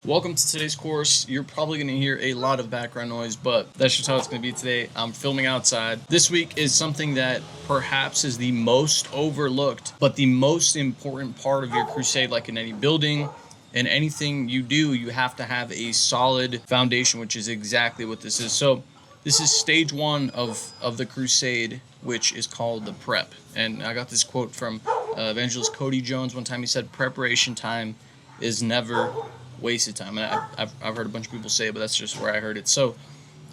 Welcome to today's course. You're probably going to hear a lot of background noise, but that's just how it's going to be today. I'm filming outside. This week is something that perhaps is the most overlooked, but the most important part of your crusade. Like in any building and anything you do, you have to have a solid foundation, which is exactly what this is. So this is stage one of the crusade, which is called the prep. And I got this quote from evangelist Cody Jones one time. He said, "Preparation time is never wasted time." And I've heard a bunch of people say it, but that's just where I heard it. So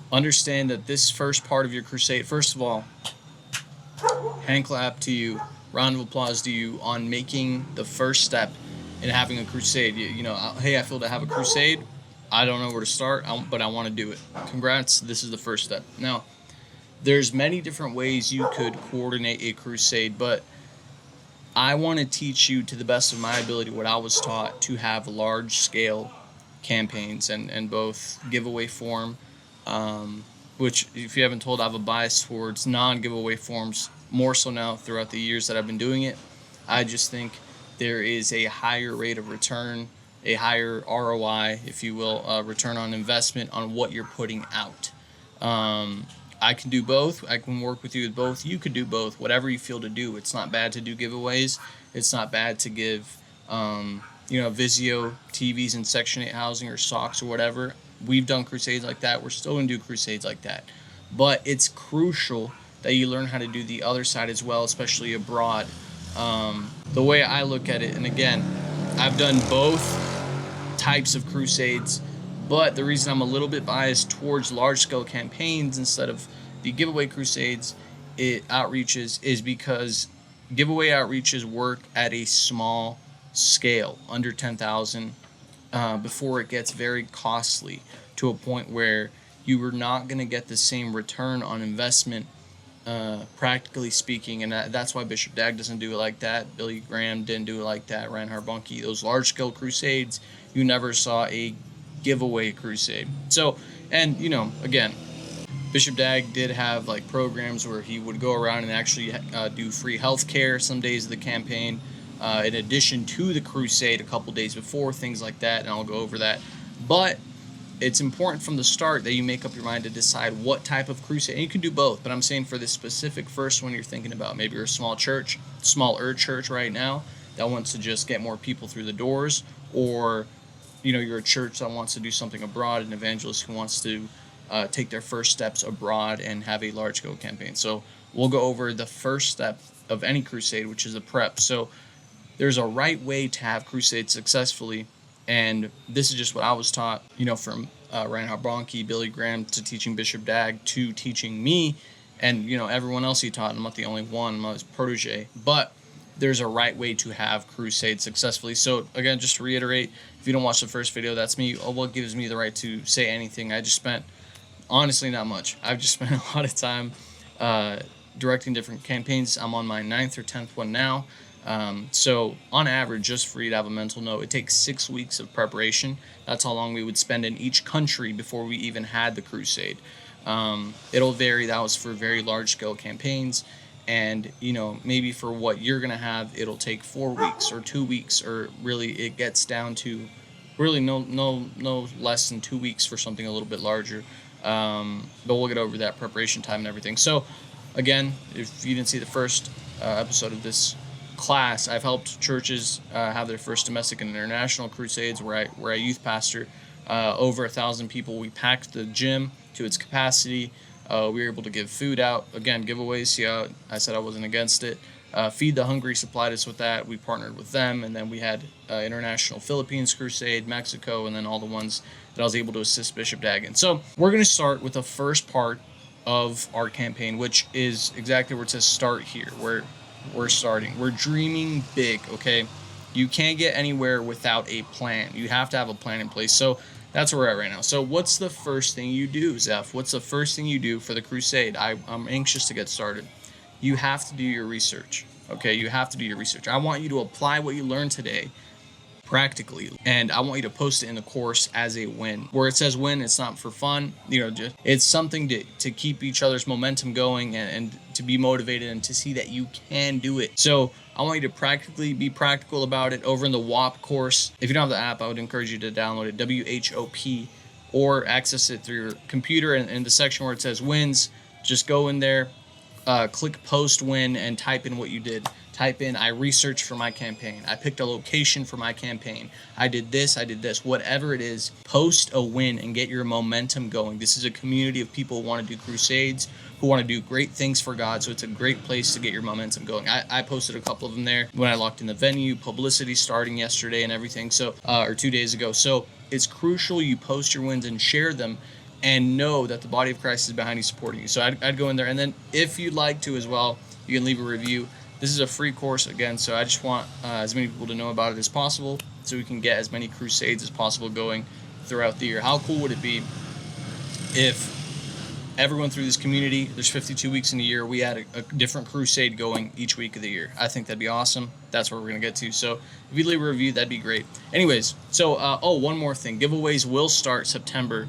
understand that this first part of your crusade, first of all, hand clap to you, round of applause to you on making the first step in having a crusade. Hey, I feel to have a crusade. I don't know where to start, but I want to do it. Congrats, this is the first step. Now, there's many different ways you could coordinate a crusade, but I want to teach you to the best of my ability what I was taught to have large-scale campaigns and both giveaway form, which if you haven't told, I have a bias towards non-giveaway forms more so now throughout the years that I've been doing it. I just think there is a higher rate of return, a higher ROI, if you will, return on investment on what you're putting out. I can do both. I can work with you with both. You could do both, whatever you feel to do. It's not bad to do giveaways. It's not bad to give, Vizio TVs in Section 8 housing or socks or whatever. We've done crusades like that. We're still going to do crusades like that. But it's crucial that you learn how to do the other side as well, especially abroad. The way I look at it, and again, I've done both types of crusades, but the reason I'm a little bit biased towards large-scale campaigns instead of the giveaway crusades, outreaches, is because giveaway outreaches work at a small scale, under 10,000, before it gets very costly to a point where you are not going to get the same return on investment, practically speaking, and that's why Bishop Dag doesn't do it like that. Billy Graham didn't do it like that. Reinhard Bonnke, those large-scale crusades, you never saw a giveaway crusade. So, and again, Bishop Dag did have like programs where he would go around and actually do free health care some days of the campaign, in addition to the crusade a couple days before, things like that, and I'll go over that. But it's important from the start that you make up your mind to decide what type of crusade, and you can do both, but I'm saying for this specific first one you're thinking about, maybe you're a smaller church right now that wants to just get more people through the doors, or you're a church that wants to do something abroad, an evangelist who wants to take their first steps abroad and have a large-scale campaign. So we'll go over the first step of any crusade, which is the prep. So there's a right way to have crusades successfully, and this is just what I was taught, from Reinhard Bonnke, Billy Graham, to teaching Bishop Dag, to teaching me, and everyone else he taught. I'm not the only one, I'm his protege, but there's a right way to have crusades successfully. So again, just to reiterate, if you don't watch the first video, that's me. What gives me the right to say anything? I just spent, honestly, not much. I've just spent a lot of time directing different campaigns. I'm on my 9th or 10th one now. So on average, just for you to have a mental note, it takes 6 weeks of preparation. That's how long we would spend in each country before we even had the crusade. It'll vary. That was for very large scale campaigns. And, maybe for what you're going to have, it'll take 4 weeks or 2 weeks, or really it gets down to really no less than 2 weeks for something a little bit larger. But we'll get over that preparation time and everything. So again, if you didn't see the first episode of this class, I've helped churches have their first domestic and international crusades where I youth pastor. Over 1,000 people. We packed the gym to its capacity. We were able to give food out. Again, giveaways. See how I said I wasn't against it. Feed the Hungry supplied us with that. We partnered with them, and then we had International Philippines Crusade, Mexico, and then all the ones that I was able to assist Bishop Dag in. So we're going to start with the first part of our campaign, which is exactly where it says start here, where we're starting. We're dreaming big, okay? You can't get anywhere without a plan. You have to have a plan in place. So that's where we're at right now. So what's the first thing you do, Zeph? What's the first thing you do for the crusade? I'm anxious to get started. You have to do your research, okay? You have to do your research. I want you to apply what you learned today practically, and I want you to post it in the course as a win. Where it says win, it's not for fun, it's something to keep each other's momentum going and to be motivated and to see that you can do it. So I want you to practically be practical about it over in the WAP course. If you don't have the app, I would encourage you to download it, WHOP, or access it through your computer. And in the section where it says wins, just go in there, click post win, and type in what you did. Type in, I researched for my campaign. I picked a location for my campaign. I did this, whatever it is. Post a win and get your momentum going. This is a community of people who want to do crusades, who want to do great things for God. So it's a great place to get your momentum going. I posted a couple of them there when I locked in the venue, publicity starting yesterday and everything. So, or 2 days ago. So it's crucial you post your wins and share them, and know that the body of Christ is behind you, supporting you. So I'd go in there, and then if you'd like to as well, you can leave a review. This is a free course again, so I just want as many people to know about it as possible, so we can get as many crusades as possible going throughout the year. How cool would it be if everyone through this community, there's 52 weeks in a year, we had a different crusade going each week of the year? I think that'd be awesome. That's where we're going to get to. So if you leave a review, that'd be great. Anyways, so, one more thing. Giveaways will start September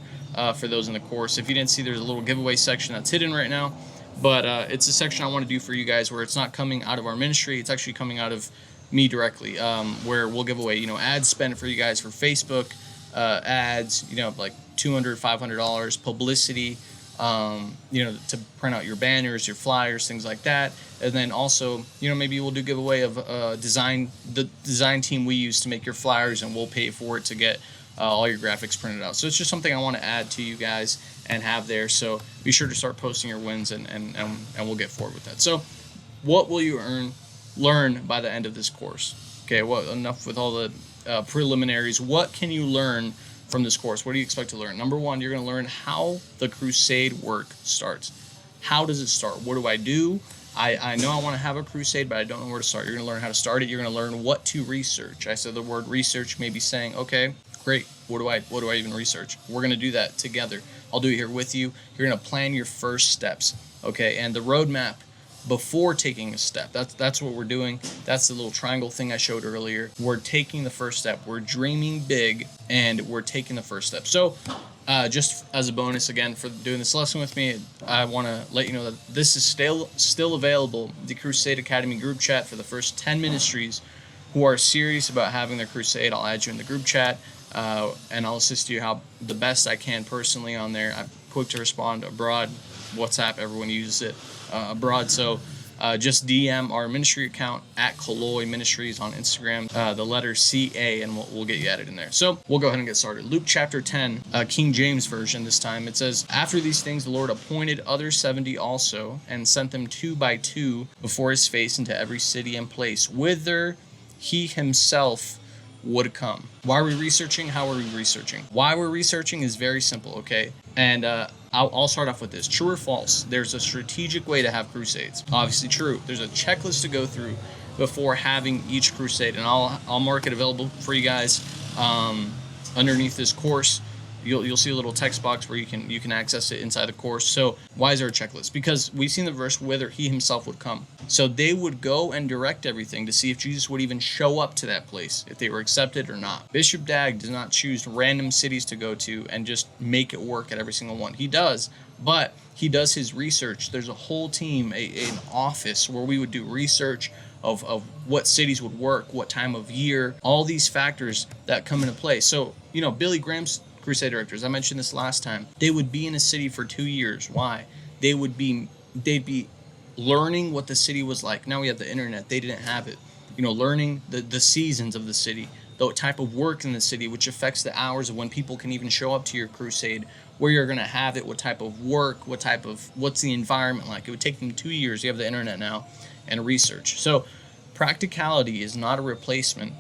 for those in the course. If you didn't see, there's a little giveaway section that's hidden right now. But it's a section I want to do for you guys where it's not coming out of our ministry. It's actually coming out of me directly, where we'll give away, ad spend for you guys for Facebook ads, like $200, $500, publicity, to print out your banners, your flyers, things like that. And then also, maybe we'll do giveaway of the design team we use to make your flyers, and we'll pay for it to get all your graphics printed out. So it's just something I want to add to you guys and have there. So be sure to start posting your wins, and we'll get forward with that. So what will you learn by the end of this course? Okay, well, enough with all the preliminaries. What can you learn from this course? What do you expect to learn? Number one, you're going to learn how the crusade work starts. How does it start? What do I do? I know I want to have a crusade, but I don't know where to start. You're going to learn how to start it. You're going to learn what to research. I said the word research, maybe saying, okay, great. What do I even research? We're going to do that together. I'll do it here with you. You're going to plan your first steps, okay? And the roadmap before taking a step. That's what we're doing. That's the little triangle thing I showed earlier. We're taking the first step. We're dreaming big, and we're taking the first step. So just as a bonus, again, for doing this lesson with me, I want to let you know that this is still available, the Crusade Academy group chat for the first 10 ministries who are serious about having their crusade. I'll add you in the group chat. And I'll assist you how the best I can personally on there. I'm quick to respond abroad. WhatsApp, everyone uses it abroad. So just DM our ministry account at Koloy Ministries on Instagram, the letter CA, and we'll get you added in there. So we'll go ahead and get started. Luke chapter 10, King James Version this time. It says, after these things the Lord appointed other 70 also, and sent them 2 by 2 before his face into every city and place, whither he himself would come. Why are we researching? How are we researching? Why we're researching is very simple, okay? And I'll start off with this. True or false? There's a strategic way to have crusades. Obviously true. There's a checklist to go through before having each crusade, and I'll mark it available for you guys underneath this course. You'll see a little text box where you can access it inside the course. So why is there a checklist? Because we've seen the verse whither he himself would come. So they would go and direct everything to see if Jesus would even show up to that place, if they were accepted or not. Bishop Dag does not choose random cities to go to and just make it work at every single one. He does, but he does his research. There's a whole team, an office where we would do research of what cities would work, what time of year, all these factors that come into play. So, Billy Graham's crusade directors, I mentioned this last time, they would be in a city for 2 years. Why? They'd be learning what the city was like. Now we have the internet. They didn't have it. Learning the seasons of the city, the type of work in the city, which affects the hours of when people can even show up to your crusade, where you're going to have it, what type of work, what's the environment like. It would take them 2 years. You have the internet now, and research. So practicality is not a replacement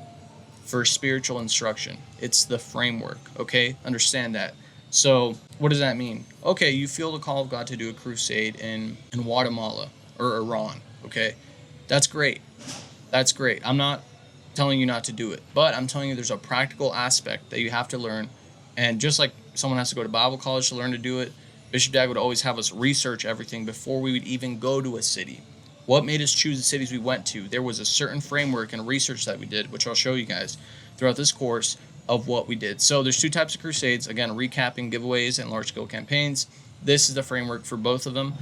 for spiritual instruction. It's the framework, okay? Understand that. So what does that mean? Okay, you feel the call of God to do a crusade in Guatemala or Iran, okay? That's great. That's great. I'm not telling you not to do it, but I'm telling you there's a practical aspect that you have to learn. And just like someone has to go to Bible college to learn to do it, Bishop Dag would always have us research everything before we would even go to a city. What made us choose the cities we went to? There was a certain framework and research that we did, which I'll show you guys throughout this course of what we did. So there's 2 types of crusades. Again, recapping giveaways and large-scale campaigns. This is the framework for both of them.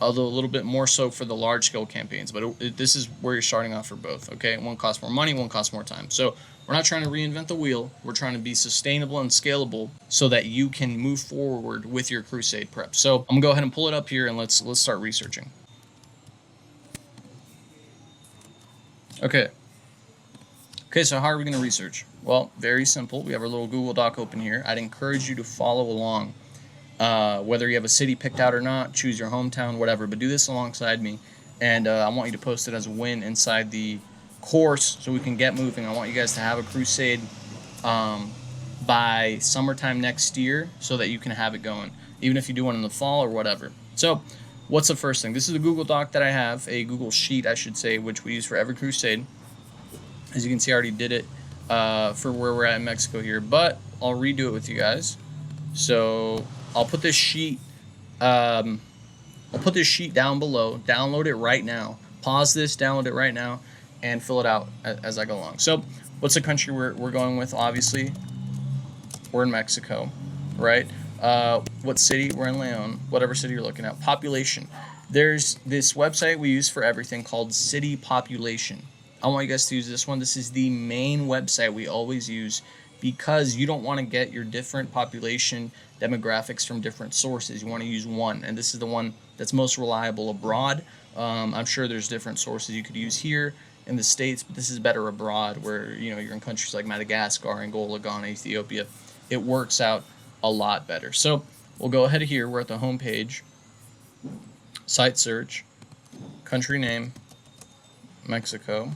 although a little bit more so for the large scale campaigns, but this is where you're starting off for both. Okay, one costs more money, one costs more time. So we're not trying to reinvent the wheel. We're trying to be sustainable and scalable so that you can move forward with your crusade prep. So I'm gonna go ahead and pull it up here and let's start researching. Okay, so how are we going to research? Well, very simple. We have our little Google Doc open here. I'd encourage you to follow along. Whether you have a city picked out or not, choose your hometown, whatever, but do this alongside me. And I want you to post it as a win inside the course so we can get moving. I want you guys to have a crusade by summertime next year so that you can have it going, even if you do one in the fall or whatever. So what's the first thing? This is a Google Doc that I have, a Google Sheet, I should say, which we use for every crusade. As you can see, I already did it for where we're at in Mexico here, but I'll redo it with you guys. So I'll put this sheet down below. Download it right now. Pause this, download it right now, and fill it out as I go along. So what's the country we're going with? Obviously, we're in Mexico, right? What city? We're in Leon, whatever city you're looking at. Population. There's this website we use for everything called City Population. I want you guys to use this one. This is the main website we always use because you don't want to get your different population demographics from different sources. You want to use one, and this is the one that's most reliable abroad. I'm sure there's different sources you could use here in the States, but this is better abroad where you're in countries like Madagascar, Angola, Ghana, Ethiopia. It works out a lot better. So we'll go ahead here. We're at the home page. Site search, country name, Mexico,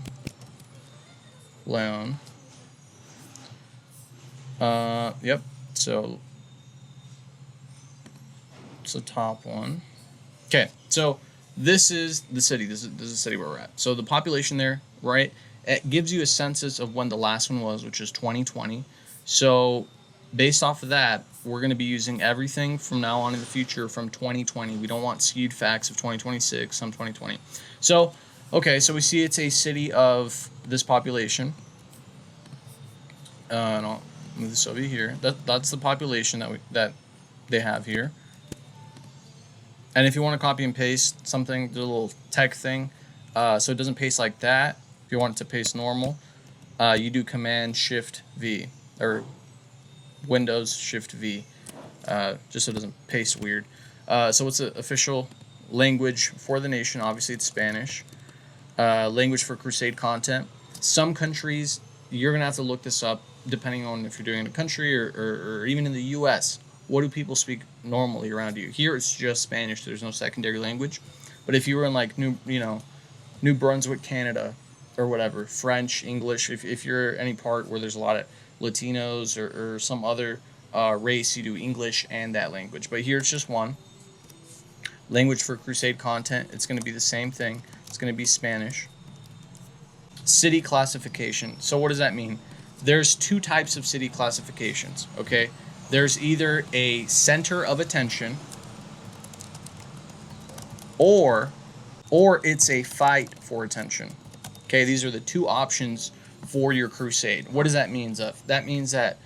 Leon. Yep. So it's the top one. Okay. So this is the city. This is the city where we're at. So the population there, right? It gives you a census of when the last one was, which is 2020. So based off of that, we're going to be using everything from now on in the future from 2020. We don't want skewed facts of 2026, some 2020. So, okay, so we see it's a city of this population. And I'll move this over here. That's the population that they have here. And if you want to copy and paste something, there's a little tech thing, so it doesn't paste like that. If you want it to paste normal, you do Command Shift V or Windows Shift V, just so it doesn't paste weird. So what's the official language for the nation? Obviously, it's Spanish. Language for crusade content. Some countries, you're gonna have to look this up depending on if you're doing it in a country or even in the U.S. What do people speak normally around you? Here, it's just Spanish. There's no secondary language. But if you were in like New Brunswick, Canada, or whatever, French, English. If you're any part where there's a lot of Latinos or some other race, you do English and that language. But here it's just one. Language for crusade content, it's going to be the same thing. It's going to be Spanish. City classification. So what does that mean? There's two types of city classifications, okay? There's either a center of attention or it's a fight for attention. Okay, these are the two options for your crusade. What does that mean, Zeph? That means that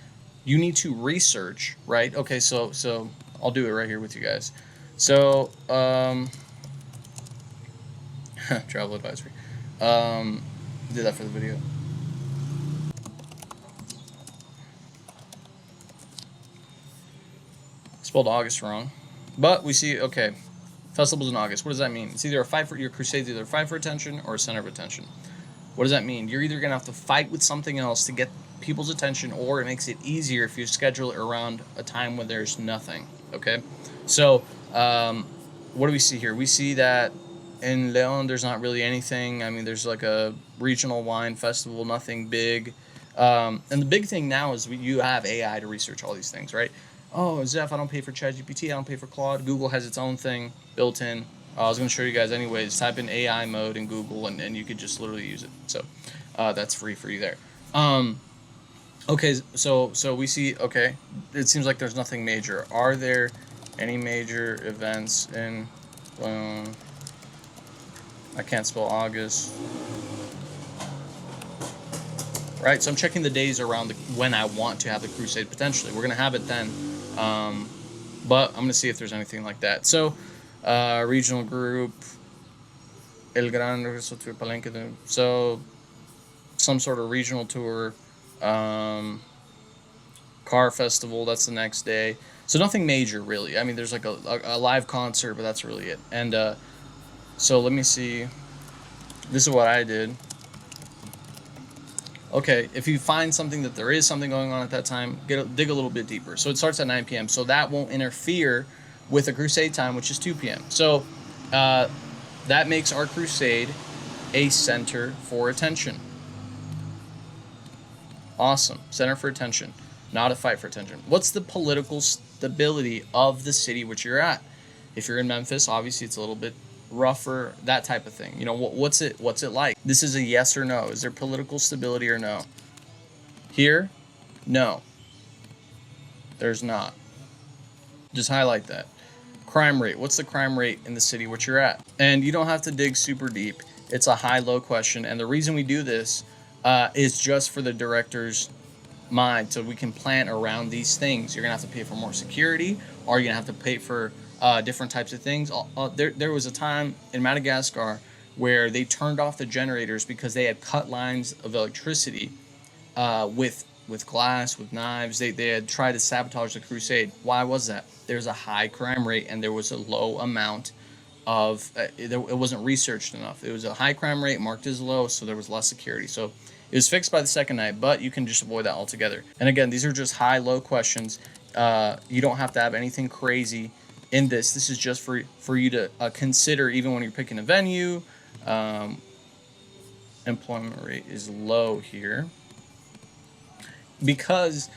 you need to research, right? Okay, so I'll do it right here with you guys. So, travel advisory. Did that for the video. Spelled August wrong. But we see, okay, festivals in August. What does that mean? It's either a fight for your crusade, either a fight for attention or a center of attention. What does that mean? You're either going to have to fight with something else to get people's attention, or it makes it easier if you schedule it around a time when there's nothing, okay? So, what do we see here? We see that in Leon, there's not really anything. I mean, there's like a regional wine festival, nothing big. And the big thing now is you have AI to research all these things, right? Oh, Zeph, I don't pay for ChatGPT. I don't pay for Claude. Google has its own thing built in. I was going to show you guys anyways. Type in AI mode in Google, and you could just literally use it. So that's free for you there. Okay, so we see, okay, it seems like there's nothing major. Are there any major events in, I can't spell August. Right, so I'm checking the days around when I want to have the crusade potentially. We're going to have it then, but I'm going to see if there's anything like that. So Regional group, El Gran Regreso to Palenque. So some sort of regional tour. Car festival, that's the next day. So nothing major really. I mean, there's like a live concert, but that's really it. And so let me see. This is what I did. Okay, if you find something that there is something going on at that time, dig a little bit deeper. So it starts at 9 p.m. So that won't interfere with the crusade time, which is 2 p.m. So that makes our crusade a center for attention. Awesome. Center for attention, not a fight for attention. What's the political stability of the city which you're at? If you're in Memphis, obviously it's a little bit rougher, that type of thing. You know, what's it like? This is a yes or no. Is there political stability or no? Here, no. There's not. Just highlight that. Crime rate. What's the crime rate in the city which you're at? And you don't have to dig super deep. It's a high-low question. And the reason we do this is just for the director's mind, so we can plan around these things. You're gonna have to pay for more security, or you're gonna have to pay for different types of things. There was a time in Madagascar where they turned off the generators because they had cut lines of electricity with glass, with knives. They had tried to sabotage the crusade. Why was that? There's a high crime rate and there was a low amount of it wasn't researched enough. It was a high crime rate marked as low, so there was less security. So it was fixed by the second night, but you can just avoid that altogether. And again, these are just high-low questions. You don't have to have anything crazy in this. This is just for you to consider, even when you're picking a venue. Employment rate is low here. Because,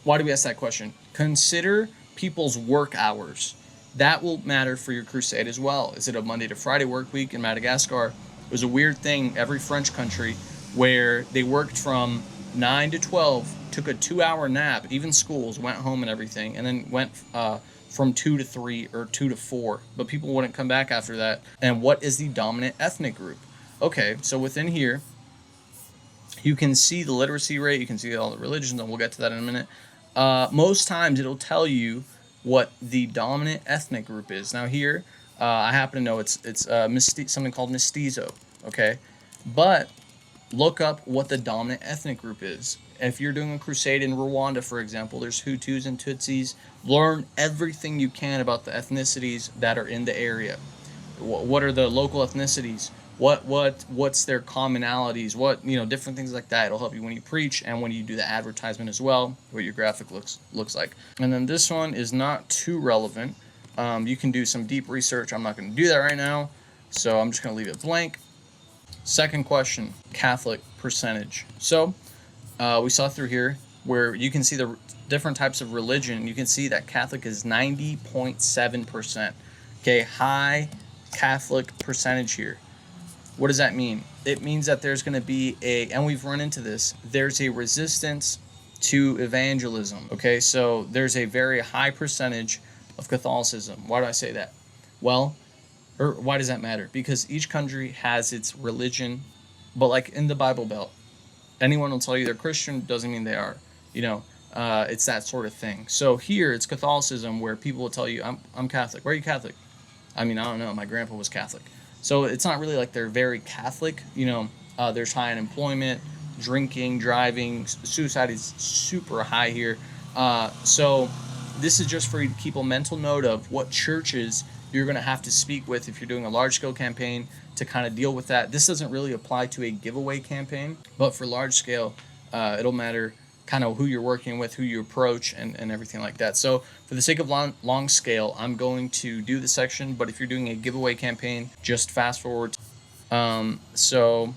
why do we ask that question? Consider people's work hours. That will matter for your crusade as well. Is it a Monday to Friday work week in Madagascar? It was a weird thing, every French country, where they worked from 9 to 12, took a 2-hour nap, even schools, went home and everything, and then went from 2 to 3 or 2 to 4. But people wouldn't come back after that. And what is the dominant ethnic group? Okay, so within here, you can see the literacy rate, you can see all the religions, and we'll get to that in a minute. Most times it'll tell you what the dominant ethnic group is. Now here, I happen to know it's something called mestizo, okay? But look up what the dominant ethnic group is. If you're doing a crusade in Rwanda, for example, there's Hutus and Tutsis. Learn everything you can about the ethnicities that are in the area. What are the local ethnicities? What's their commonalities? Different things like that. It'll help you when you preach and when you do the advertisement as well, what your graphic looks like. And then this one is not too relevant. You can do some deep research. I'm not going to do that right now, so I'm just going to leave it blank. Second question, Catholic percentage. So we saw through here where you can see the different types of religion. You can see that Catholic is 90.7%. Okay, high Catholic percentage here. What does that mean? It means that there's going to be and we've run into this, there's a resistance to evangelism. Okay, so there's a very high percentage of Catholicism. Why do I say that? Well, or why does that matter? Because each country has its religion, but like in the Bible Belt, anyone will tell you they're Christian, doesn't mean they are. It's that sort of thing. So here it's Catholicism where people will tell you, I'm Catholic. Where are you Catholic? I mean, I don't know. My grandpa was Catholic. So it's not really like they're very Catholic. There's high unemployment, drinking, driving, suicide is super high here. So this is just for you to keep a mental note of what churches you're going to have to speak with if you're doing a large-scale campaign to kind of deal with that. This doesn't really apply to a giveaway campaign, but for large-scale, it'll matter kind of who you're working with, who you approach, and everything like that. So for the sake of long scale, I'm going to do the section, but if you're doing a giveaway campaign, just fast forward. So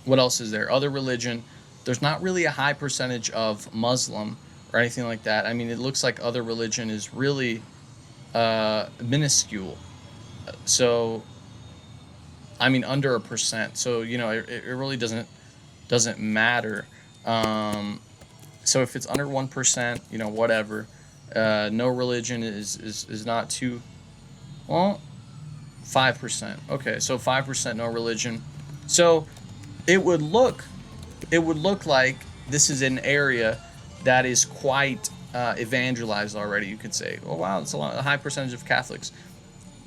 what else is there? Other religion. There's not really a high percentage of Muslim or anything like that. I mean, it looks like other religion is really minuscule. So, I mean, under 1%. So, it really doesn't matter. So if it's under 1%, whatever. No religion is not too, well, 5%. Okay, so 5% no religion. So it would look like this is an area that is quite evangelized already. You could say, oh wow, it's a high percentage of Catholics.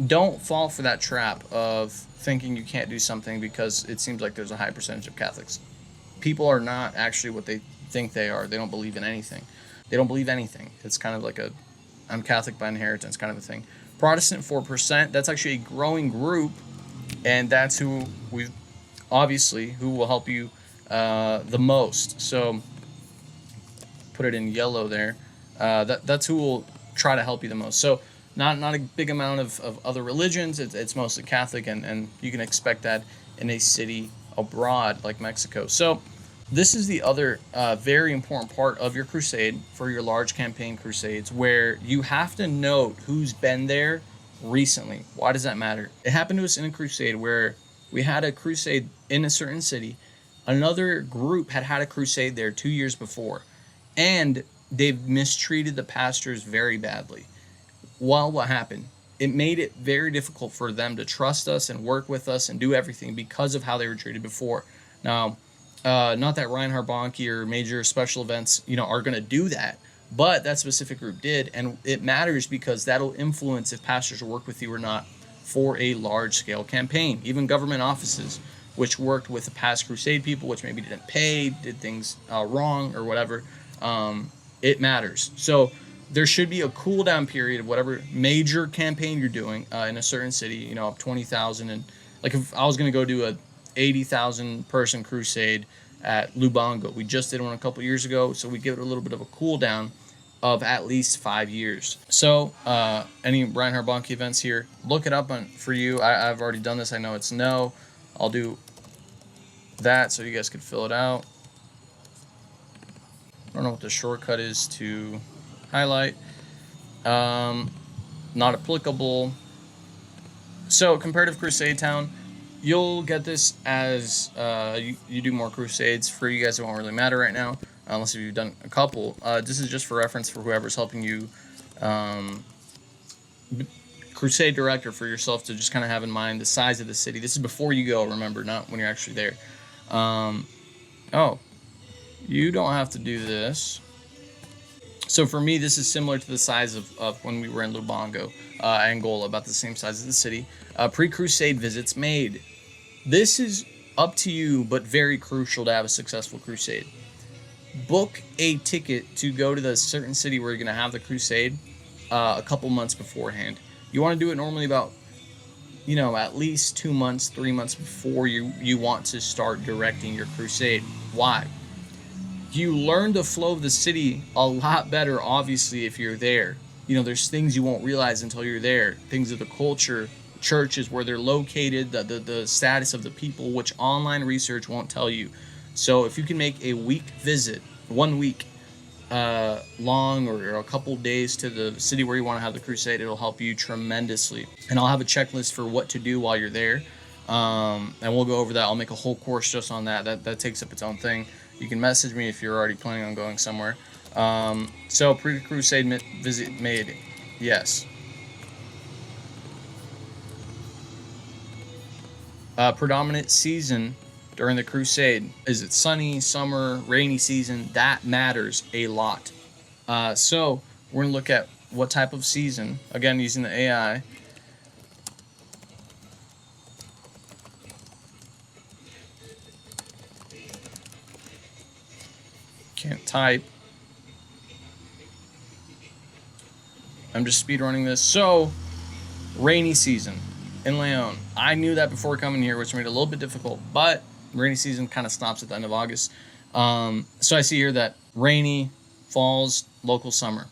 don't fall for that trap of thinking you can't do something because it seems like there's a high percentage of Catholics. People are not actually what they think they are. They don't believe in anything. They don't believe anything. It's kind of like a I'm Catholic by inheritance kind of a thing. Protestant 4%, that's actually a growing group, and that's who will help you the most. So put it in yellow there. That's who will try to help you the most. So not a big amount of other religions. It's mostly Catholic, and you can expect that in a city abroad like Mexico. So this is the other very important part of your crusade for your large campaign crusades, where you have to note who's been there recently. Why does that matter? It happened to us in a crusade where we had a crusade in a certain city. Another group had a crusade there 2 years before, and they've mistreated the pastors very badly. Well, what happened? It made it very difficult for them to trust us and work with us and do everything because of how they were treated before. Now, not that Reinhard Bonnke or major special events, are going to do that, but that specific group did, and it matters because that'll influence if pastors will work with you or not for a large-scale campaign. Even government offices, which worked with the past crusade people, which maybe didn't pay, did things wrong or whatever, it matters. So there should be a cool down period of whatever major campaign you're doing in a certain city, up 20,000. And like if I was going to go do a 80,000 person crusade at Lubango, we just did one a couple years ago, so we give it a little bit of a cool down of at least 5 years. So any Reinhard Bonnke events here, look it up for you. I've already done this. I know it's no. I'll do that so you guys can fill it out. I don't know what the shortcut is to highlight. Not applicable. So comparative crusade town, you'll get this as you do more crusades. For you guys, it won't really matter right now unless you've done a couple. This is just for reference for whoever's helping you crusade director, for yourself to just kind of have in mind the size of the city. This is before you go, remember, not when you're actually there. Oh, you don't have to do this. So for me, this is similar to the size of when we were in Lubango, Angola, about the same size as the city. Pre-crusade visits made. This is up to you, but very crucial to have a successful crusade. Book a ticket to go to the certain city where you're going to have the crusade a couple months beforehand. You want to do it normally about, at least 2 months, 3 months before you want to start directing your crusade. Why? You learn the flow of the city a lot better, obviously, if you're there. There's things you won't realize until you're there. Things of the culture, churches, where they're located, the status of the people, which online research won't tell you. So if you can make a week visit, 1 week long, or a couple days to the city where you want to have the crusade, it'll help you tremendously. And I'll have a checklist for what to do while you're there. And we'll go over that. I'll make a whole course just on that. That takes up its own thing. You can message me if you're already planning on going somewhere. So pre-crusade visit made, yes. Predominant season during the crusade. Is it sunny, summer, rainy season? That matters a lot. So we're going to look at what type of season. Again, using the AI. Can't type. I'm just speedrunning this. So, rainy season in Leon. I knew that before coming here, which made it a little bit difficult, but rainy season kind of stops at the end of August. So I see here that rainy, falls, local summer.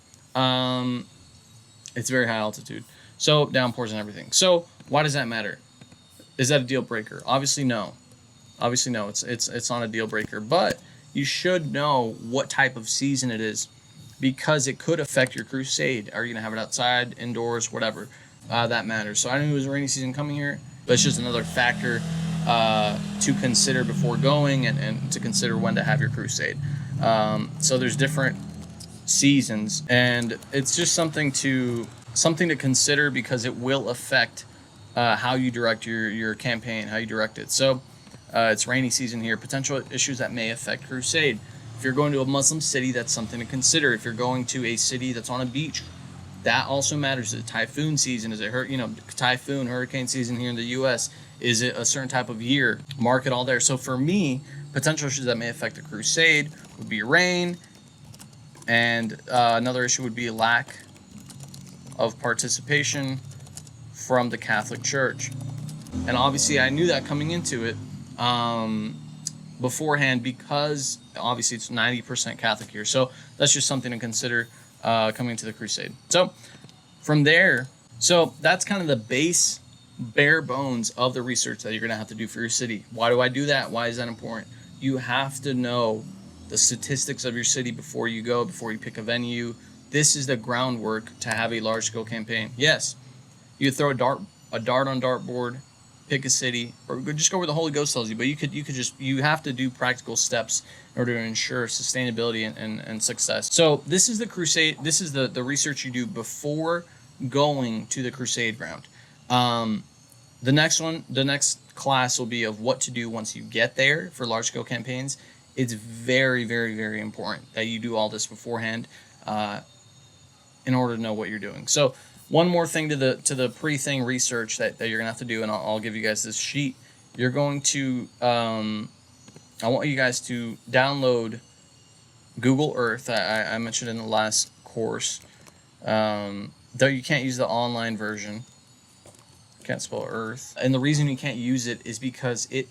It's very high altitude. So downpours and everything. So why does that matter? Is that a deal breaker? Obviously no. It's not a deal breaker, but you should know what type of season it is, because it could affect your crusade. Are you going to have it outside, indoors, whatever? That matters. So I knew it was a rainy season coming here, but it's just another factor to consider before going, and to consider when to have your crusade. So there's different seasons, and it's just something to consider, because it will affect how you direct your campaign, how you direct it. So it's rainy season here. Potential issues that may affect crusade. If you're going to a Muslim city, that's something to consider. If you're going to a city that's on a beach, that also matters. Is it typhoon season? Is it typhoon, hurricane season here in the U.S.? Is it a certain type of year? Mark it all there. So for me, potential issues that may affect the crusade would be rain, and another issue would be lack of participation from the Catholic Church. And obviously I knew that coming into it beforehand, because obviously it's 90% Catholic here. So that's just something to consider coming to the crusade. So from there, so that's kind of the bare bones of the research that you're going to have to do for your city. Why do I do that? Why is that important? You have to know the statistics of your city before you pick a venue. This is the groundwork to have a large-scale campaign. Yes, you could throw a dart on dartboard, pick a city, or just go where the Holy Ghost tells you. But you have to do practical steps in order to ensure sustainability and success. So this is the crusade. This is the research you do before going to the crusade ground. The next class will be of what to do once you get there for large-scale campaigns. It's very, very, very important that you do all this beforehand in order to know what you're doing. So one more thing to the pre-thing research that you're gonna have to do, and I'll give you guys this sheet. You're going to I want you guys to download Google Earth. I mentioned in the last course, though you can't use the online version. Can't spell Earth, and the reason you can't use it is because it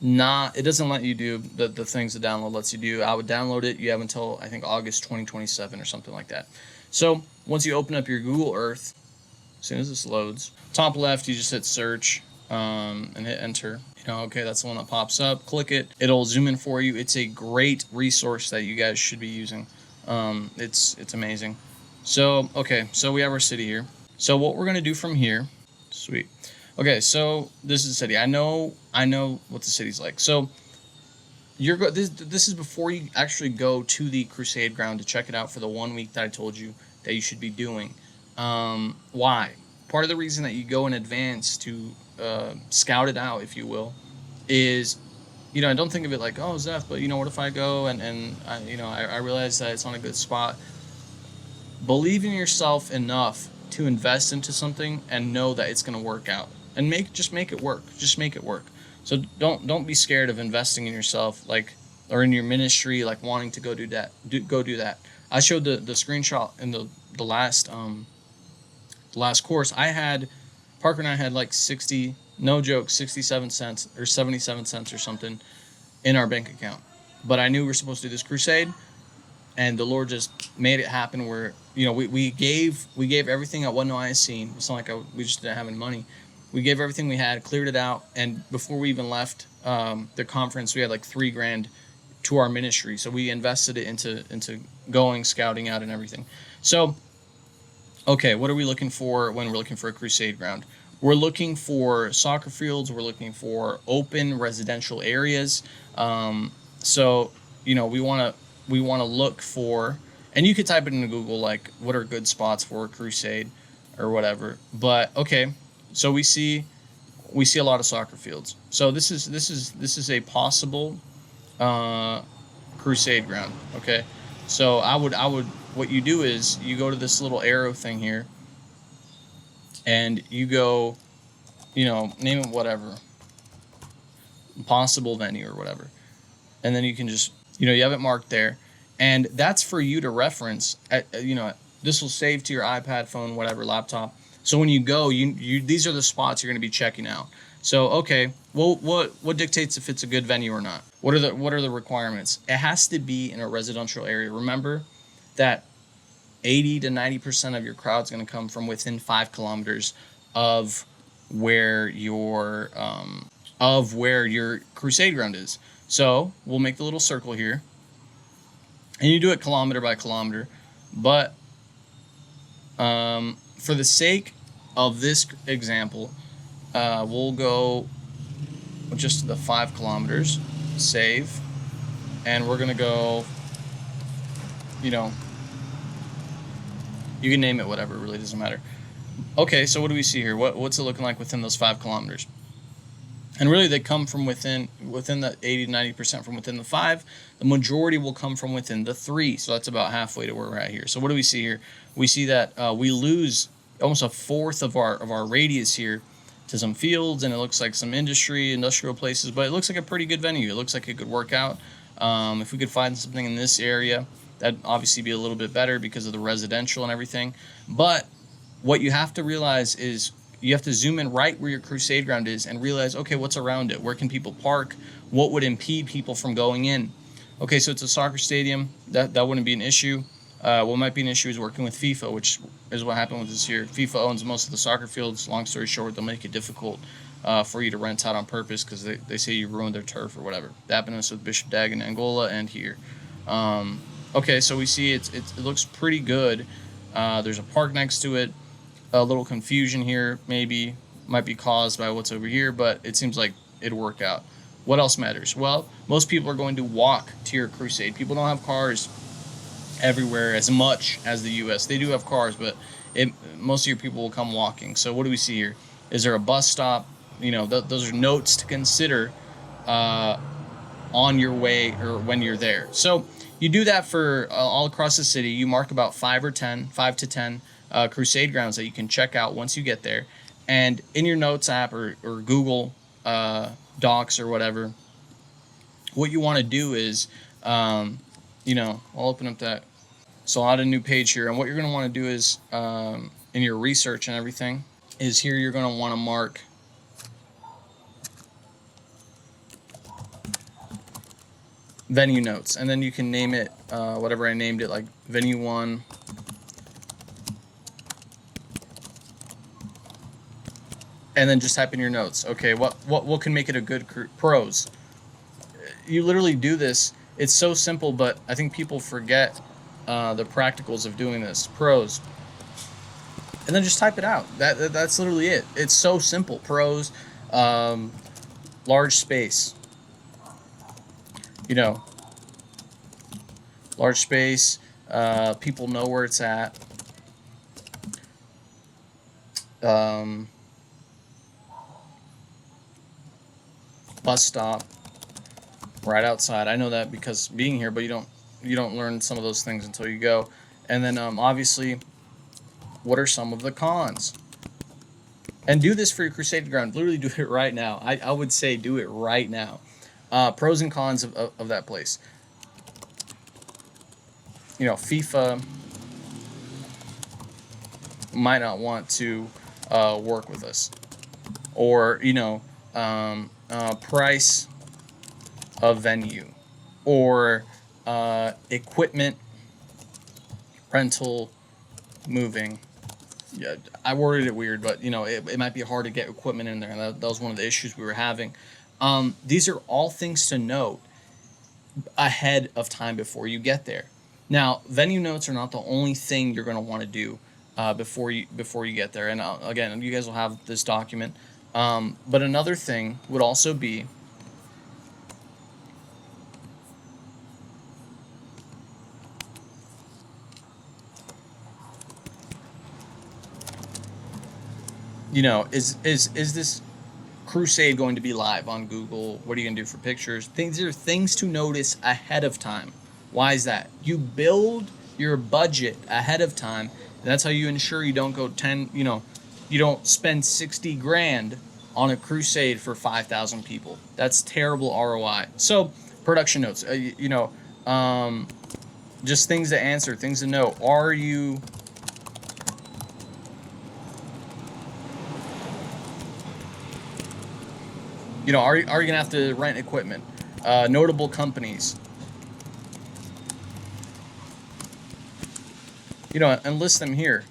doesn't let you do the things the download lets you do. I would download it. You have until I think August 2027 or something like that. So once you open up your Google Earth, as soon as this loads, top left you just hit search and hit enter. Okay, that's the one that pops up. Click it. It'll zoom in for you. It's a great resource that you guys should be using. It's amazing. So okay, so we have our city here. So what we're gonna do from here, sweet. Okay, so this is the city. I know what the city's like. So this is before you actually go to the crusade ground to check it out for the 1 week that I told you that you should be doing. Why? Part of the reason that you go in advance to scout it out, if you will, is, don't think of it like, oh, Zeph, but what if I go and I realize that it's on a good spot. Believe in yourself enough to invest into something and know that it's going to work out, and just make it work. Just make it work. So don't be scared of investing in yourself, or in your ministry, wanting to go do that. I showed the screenshot in the last course. Parker and I had 60, no joke, 67 cents or 77 cents or something in our bank account. But I knew we were supposed to do this crusade, and the Lord just made it happen where, we gave everything at What No Eye Has Seen. It's not like we just didn't have any money. We gave everything we had, cleared it out, and before we even left the conference, we had $3,000 to our ministry. So we invested it into going, scouting out, and everything. So, okay, what are we looking for when we're looking for a crusade ground? We're looking for soccer fields. We're looking for open residential areas. So, we want to look for, and you could type it into Google, what are good spots for a crusade or whatever. But okay, so we see a lot of soccer fields. So this is a possible crusade ground. Okay, so I would what you do is you go to this little arrow thing here, and you go, name it whatever, possible venue or whatever, and then you can just, you have it marked there, and that's for you to reference. This will save to your iPad, phone, whatever, laptop. So when you go, these are the spots you're going to be checking out. So okay, well, what dictates if it's a good venue or not? What are the requirements? It has to be in a residential area. Remember that 80 to 90% of your crowd is going to come from within 5 kilometers of where your crusade ground is. So we'll make the little circle here, and you do it kilometer by kilometer. But for the sake of this example, we'll go just the 5 kilometers, save, and we're gonna go, you can name it whatever, it really doesn't matter. Okay, so what do we see here? What's it looking like within those 5 kilometers? And really, they come from within the 80 to 90% from within the 5. The majority will come from within the 3. So that's about halfway to where we're at here. So what do we see here? We see that we lose almost a fourth of our radius here to some fields, and it looks like some industrial places, but it looks like a pretty good venue. It looks like it could work out. If we could find something in this area, that'd obviously be a little bit better because of the residential and everything. But what you have to realize is you have to zoom in right where your crusade ground is and realize, okay, what's around it? Where can people park? What would impede people from going in? Okay, so it's a soccer stadium. That wouldn't be an issue. What might be an issue is working with FIFA, which is what happened with this here. FIFA owns most of the soccer fields. Long story short, they'll make it difficult for you to rent out on purpose because they say you ruined their turf or whatever. That happened to us with Bishop Dag in Angola and here. Okay, so we see it looks pretty good. There's a park next to it. A little confusion here maybe might be caused by what's over here, but it seems like it'd work out. What else matters? Well, most people are going to walk to your crusade. People don't have cars everywhere as much as the U.S. They do have cars, but most of your people will come walking. So what do we see here? Is there a bus stop? You know, those are notes to consider on your way or when you're there. So you do that for all across the city. You mark about 5 to 10 crusade grounds that you can check out once you get there. And in your notes app or Google Docs or whatever, what you want to do is, you know, I'll open up that. So I'll add a new page here. And what you're going to want to do is, in your research and everything, is here you're going to want to mark venue notes. And then you can name it whatever I named it, like venue 1. And then just type in your notes. Okay, what can make it a good pros? You literally do this. It's so simple, but I think people forget the practicals of doing this. Pros. And then just type it out. That's literally it. It's so simple. Pros, large space. You know, large space. People know where it's at. Bus stop right outside. I know that because being here, but you don't learn some of those things until you go. And then obviously, what are some of the cons? And do this for your crusade ground. Literally do it right now. I would say do it right now. Pros and cons of that place. You know, FIFA might not want to work with us, or you know, price of venue, or equipment rental, moving. Yeah, I worded it weird, but you know, it might be hard to get equipment in there, and that was one of the issues we were having. These are all things to note ahead of time before you get there. Now, venue notes are not the only thing you're going to want to do before you get there. And again, you guys will have this document. But another thing would also be you know, is this crusade going to be live on Google? What are you going to do for pictures? These are things to notice ahead of time. Why is that? You build your budget ahead of time. And that's how you ensure you don't go 10, you know, you don't spend 60 grand on a crusade for 5,000 people. That's terrible ROI. So production notes, you know, just things to answer, things to know. Are you you gonna have to rent equipment? Notable companies, you know, and list them here.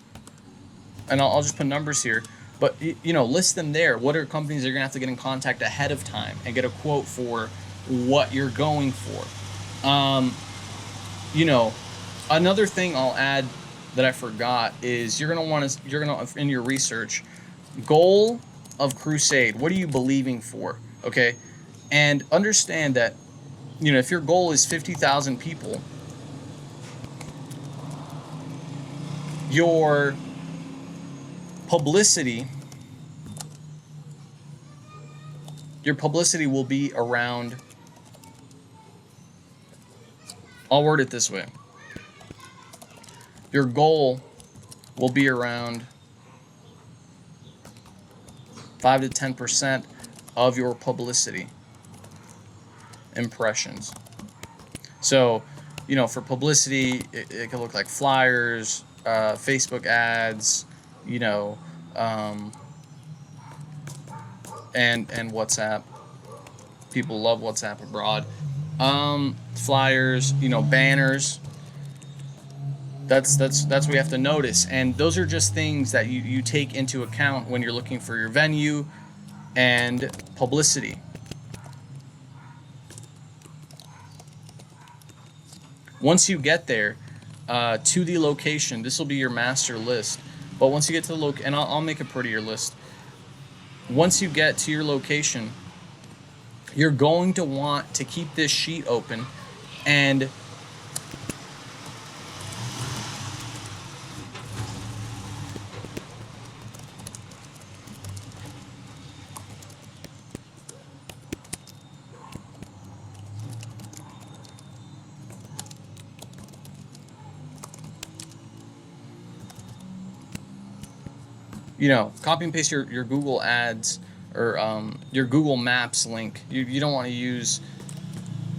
And I'll just put numbers here, but you know, list them there. What are companies you're gonna have to get in contact ahead of time and get a quote for what you're going for? You know, another thing I'll add that I forgot is you're gonna in your research, goal of crusade. What are you believing for? Okay, and understand that, you know, if your goal is 50,000 people, your publicity Your publicity will be around, I'll word it this way. Your goal will be around 5 to 10% of your publicity impressions. So, for publicity, it can look like flyers, Facebook ads, and WhatsApp. People love WhatsApp abroad. Flyers, banners. That's what we have to notice, and those are just things that you take into account when you're looking for your venue and publicity. Once you get there to the location, this will be your master list. But once you get to the and I'll make a prettier list. Once you get to your location, you're going to want to keep this sheet open and copy and paste your Google Ads or your Google Maps link. You don't want to use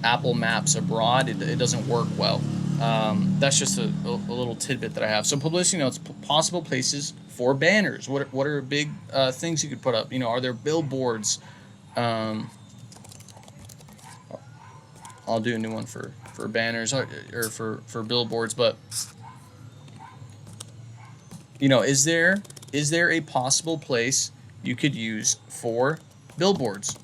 Apple Maps abroad. It doesn't work well. That's just a little tidbit that I have. So publicity notes, possible places for banners. What are big things you could put up? Are there billboards? I'll do a new one for banners or for billboards, but is there a possible place you could use for billboards?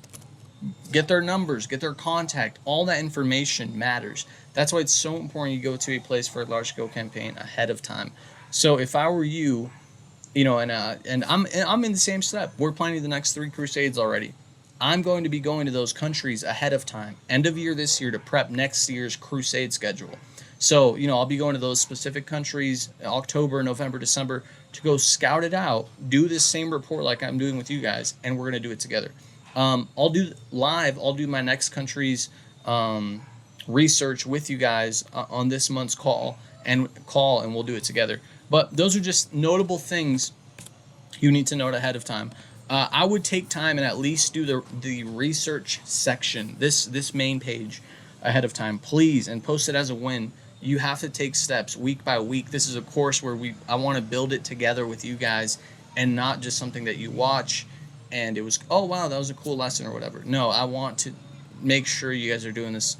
Get their numbers, get their contact. All that information matters. That's why it's so important you go to a place for a large-scale campaign ahead of time. So if I were you, and I'm in the same step. We're planning the next 3 crusades already. I'm going to be going to those countries ahead of time, end of year this year, to prep next year's crusade schedule. So, I'll be going to those specific countries October, November, December to go scout it out, do this same report like I'm doing with you guys, and we're going to do it together. I'll do my next country's research with you guys on this month's call, and we'll do it together. But those are just notable things you need to note ahead of time. I would take time and at least do the research section, this main page, ahead of time, please, and post it as a win. You have to take steps week by week. This is a course where I want to build it together with you guys, and not just something that you watch and it was, oh wow, that was a cool lesson or whatever. No, I want to make sure you guys are doing this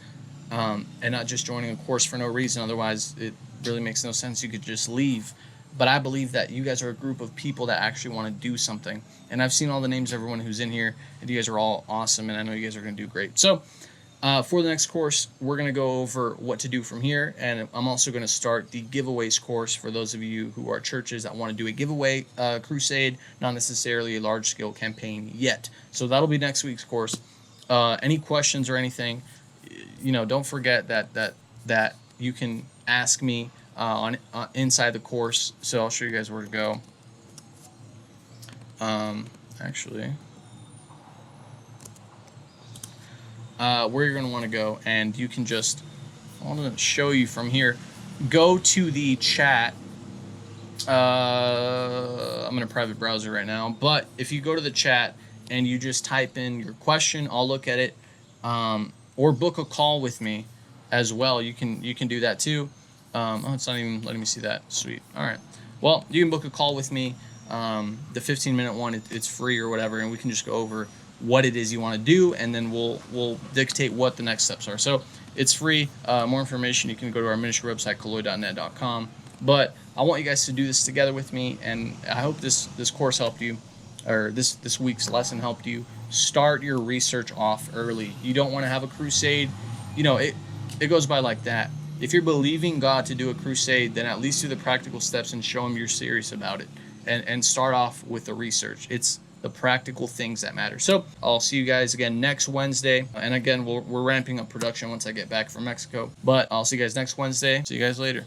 and not just joining a course for no reason. Otherwise, it really makes no sense. You could just leave. But I believe that you guys are a group of people that actually want to do something. And I've seen all the names of everyone who's in here, and you guys are all awesome, and I know you guys are going to do great. So for the next course, we're going to go over what to do from here, and I'm also going to start the giveaways course for those of you who are churches that want to do a giveaway crusade, not necessarily a large-scale campaign yet. So that'll be next week's course. Any questions or anything, don't forget that you can ask me on inside the course. So I'll show you guys where to go. Actually, where you're going to want to go, and you can just, I'm going to show you from here. Go to the chat. I'm in a private browser right now, but if you go to the chat and you just type in your question, I'll look at it, or book a call with me as well. You can do that too. Oh, it's not even letting me see that. Sweet. All right. Well, you can book a call with me. The 15-minute one, it's free or whatever, and we can just go over what it is you want to do, and then we'll dictate what the next steps are. So it's free. More information, you can go to our ministry website, kaloy.net.com. But I want you guys to do this together with me, and I hope this course helped you, or this week's lesson helped you. Start your research off early. You don't want to have a crusade. It goes by like that. If you're believing God to do a crusade, then at least do the practical steps and show him you're serious about it. And start off with the research. It's the practical things that matter. So I'll see you guys again next Wednesday. And again, we're ramping up production once I get back from Mexico. But I'll see you guys next Wednesday. See you guys later.